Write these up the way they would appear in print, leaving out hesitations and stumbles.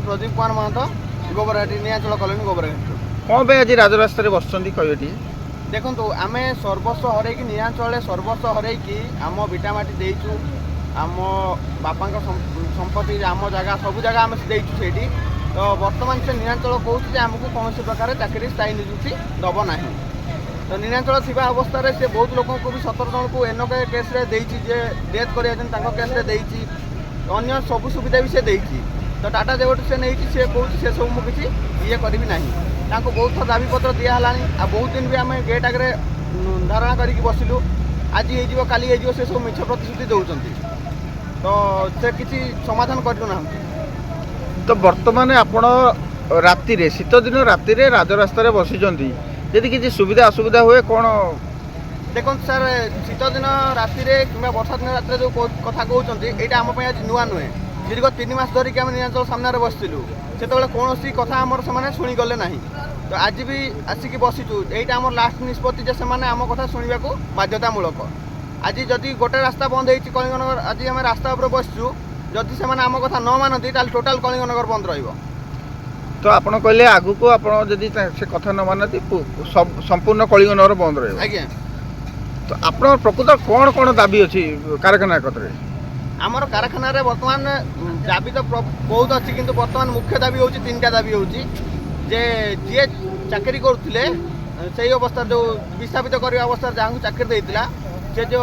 Pradeep Kumar Mahato गोबरघाटी निआंचल colony गोबरघाटी। कौन पे आज राजरास्त बस कहे देखो आम सर्वस्व हर निआंचल सर्वस्व हर आम विटामाटी देचु आम बापा संपत्ति आम जगह सब जगह आम देचु से तो बर्तमान से निआंचल कौन आमको कौन प्रकार चाकरी स्थायी निजुक्ति दब ना तो निआंचल थी अवस्था से बहुत लोक को भी 17 जन को एनक केस्रे डेथ कर केस्रे अन्य सब सुविधा भी से देती तो टाटा जेबू से नहीं से कौन से सब मुझे ये करी ना बहुत थर दाबी पत्र दिहला आ बहुत दिन भी आम गेट आगे धारणा करके बसिलु आज हो काली हो से सब मिछ प्रतिश्रुति दौरान तो से किसी समाधान करूना। तो बर्तमान आपण राति शीत दिन राति राजरास्त बसी यदि किसी सुविधा असुविधा हुए कौन देखो सर शीत दिन राति कि वर्षा दिन रात जो कथा कहते यहाँ आम आज नुआ नुहे दीर्घ 3 मास धरिकी आम निआंचल सामने बसलु से कौन कथा आमर से शुणीगले ना तो आज भी आसिक बसीचु यहाँ आम लास्ट निष्पत्ति से आम कथा शुणा को बाध्यतामूलक आज जदि गोटे रास्ता बंद हो कलिंगनगर आज आम रास्ता उपर बसचु जदि से आम कथा न मानती टोटाल कलिंगनगर बंद रही। तो आपड़ कहले आगु को आपड़ी से कथा न मानती संपूर्ण कलिंगनगर बंद रहे आज्ञा तो आप प्रकृत कौन कौन दाबी अच्छी कारखाना कतरे आमर कारखाना बर्तमान दाबी तो बहुत अच्छी किंतु बर्तमान मुख्य दाबी हूँ 3टा दाबी हूँ जे जी चाकरी करुले से अवस्था जो विस्थापित करने अवस्था जहाँ चाकरी देता से जो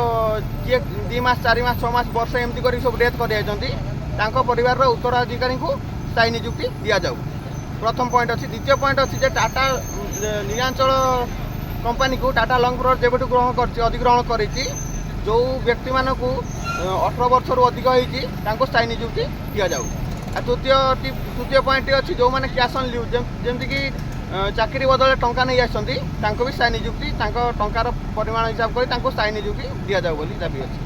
जी 2 मास 4 मास 6 मास वर्ष एमती कर सब डेथ कर परिवार उत्तराधिकारी को स्थायी निजुक्ति दि जाऊ प्रथम पॉइंट अच्छी। द्वितीय पॉइंट अच्छी टाटा निआंचल कंपनी को टाटा लंग रोड जब ग्रहण कर अधिग्रहण कर जो व्यक्ति मानक 18 वर्ष रु अधिक होती स्थायी निजुक्ति दि जाऊ। तृतीय पॉइंट अच्छी जो मैंने कैश ऑन लीव जमीक चाकरी बदले टंका नहीं आसती भी स्थायी निजुक्ति टंकार परिमाण हिसाब कर स्थायी निजुक्ति दि जाऊ बोली दाबी अच्छी।